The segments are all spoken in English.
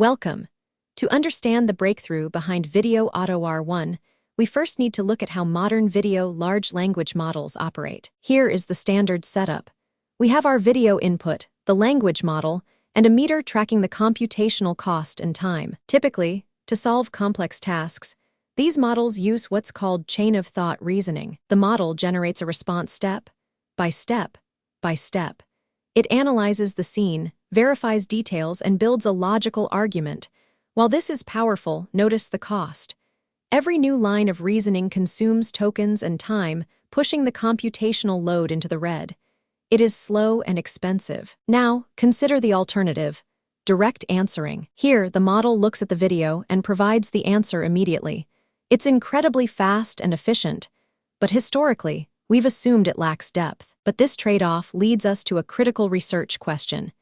Welcome. To understand the breakthrough behind VideoAuto-R1, we first need to look at how modern video large language models operate. Here is the standard setup. We have our video input, the language model, and a meter tracking the computational cost and time. Typically, to solve complex tasks, these models use what's called chain-of-thought reasoning. The model generates a response step by step by step. It analyzes the scene, verifies details, and builds a logical argument. While this is powerful, notice the cost. Every new line of reasoning consumes tokens and time, pushing the computational load into the red. It is slow and expensive. Now, consider the alternative: direct answering. Here, the model looks at the video and provides the answer immediately. It's incredibly fast and efficient, but historically, we've assumed it lacks depth. But this trade-off leads us to a critical research question.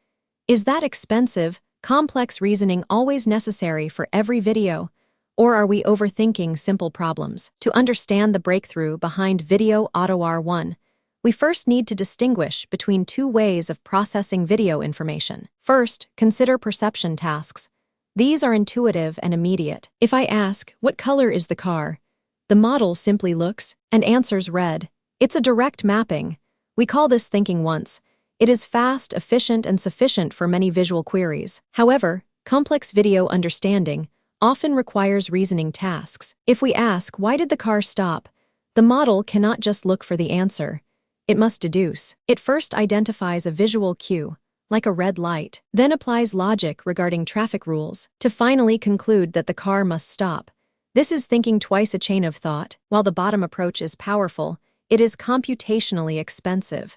Is that expensive, complex reasoning always necessary for every video? Or are we overthinking simple problems? To understand the breakthrough behind VideoAuto-R1, we first need to distinguish between two ways of processing video information. First, consider perception tasks. These are intuitive and immediate. If I ask, "What color is the car?" the model simply looks and answers red. It's a direct mapping. We call this thinking once. It is fast, efficient, and sufficient for many visual queries. However, complex video understanding often requires reasoning tasks. If we ask, "Why did the car stop?" the model cannot just look for the answer. It must deduce. It first identifies a visual cue, like a red light, then applies logic regarding traffic rules, to finally conclude that the car must stop. This is thinking twice a chain of thought. While the bottom approach is powerful, it is computationally expensive.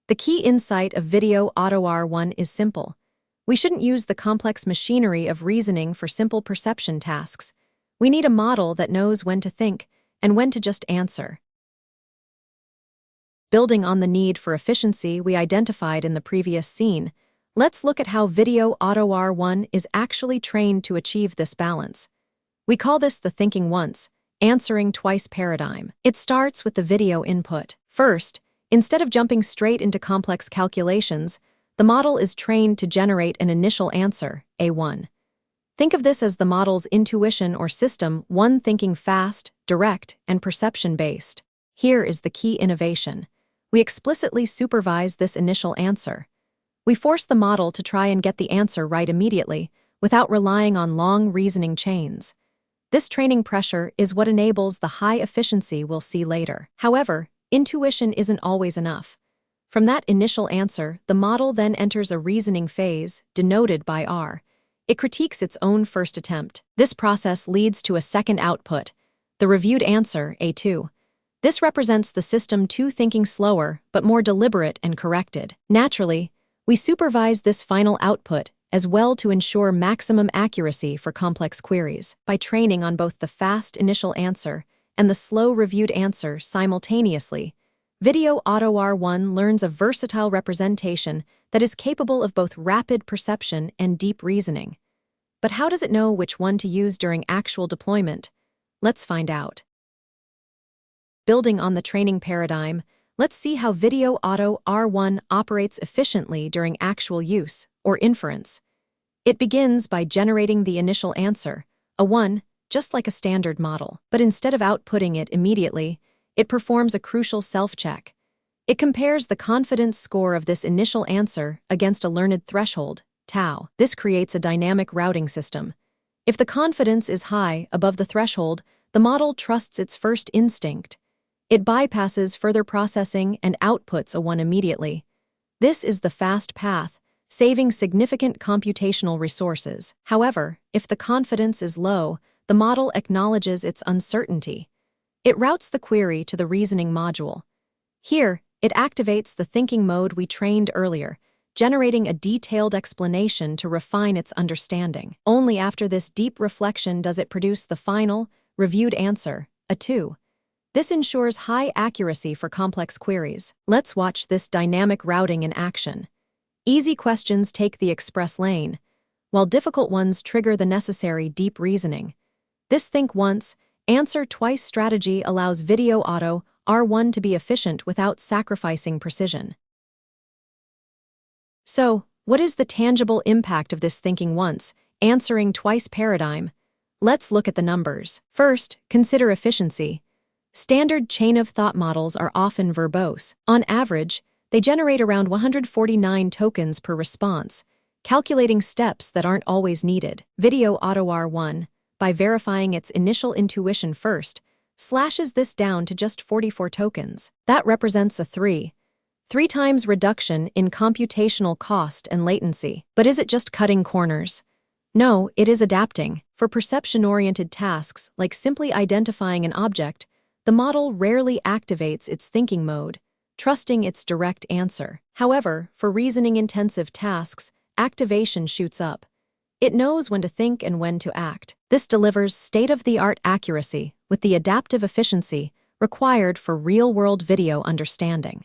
The key insight of VideoAuto-R1 is simple. We shouldn't use the complex machinery of reasoning for simple perception tasks. We need a model that knows when to think and when to just answer. Building on the need for efficiency we identified in the previous scene, let's look at how VideoAuto-R1 is actually trained to achieve this balance. We call this the thinking once, answering twice paradigm. It starts with the video input. First, instead of jumping straight into complex calculations, the model is trained to generate an initial answer, A1. Think of this as the model's intuition or system, one thinking fast, direct, and perception-based. Here is the key innovation. We explicitly supervise this initial answer. We force the model to try and get the answer right immediately, without relying on long reasoning chains. This training pressure is what enables the high efficiency we'll see later. However, intuition isn't always enough. From that initial answer, the model then enters a reasoning phase, denoted by R. It critiques its own first attempt. This process leads to a second output, the reviewed answer, A2. This represents the system 2 thinking slower, but more deliberate and corrected. Naturally, we supervise this final output as well to ensure maximum accuracy for complex queries. By training on both the fast initial answer and the slow reviewed answer simultaneously, VideoAuto-R1 learns a versatile representation that is capable of both rapid perception and deep reasoning. But how does it know which one to use during actual deployment? Let's find out. Building on the training paradigm, let's see how VideoAuto-R1 operates efficiently during actual use, or inference. It begins by generating the initial answer, a 1, just like a standard model. But instead of outputting it immediately, it performs a crucial self-check. It compares the confidence score of this initial answer against a learned threshold, tau. This creates a dynamic routing system. If the confidence is high, above the threshold, the model trusts its first instinct. It bypasses further processing and outputs a 1 immediately. This is the fast path, saving significant computational resources. However, if the confidence is low, the model acknowledges its uncertainty. It routes the query to the reasoning module. Here, it activates the thinking mode we trained earlier, generating a detailed explanation to refine its understanding. Only after this deep reflection does it produce the final, reviewed answer, a 2. This ensures high accuracy for complex queries. Let's watch this dynamic routing in action. Easy questions take the express lane, while difficult ones trigger the necessary deep reasoning. This think once, answer twice strategy allows VideoAuto-R1 to be efficient without sacrificing precision. So, what is the tangible impact of this thinking once, answering twice paradigm. Let's look at the numbers. First, consider efficiency. Standard chain-of-thought models are often verbose. On average, they generate around 149 tokens per response, calculating steps that aren't always needed. VideoAuto-R1, by verifying its initial intuition first, slashes this down to just 44 tokens. That represents a 3 times reduction in computational cost and latency. But is it just cutting corners? No, it is adapting. For perception-oriented tasks, like simply identifying an object, the model rarely activates its thinking mode, trusting its direct answer. However, for reasoning-intensive tasks, activation shoots up. It knows when to think and when to act. This delivers state-of-the-art accuracy with the adaptive efficiency required for real-world video understanding.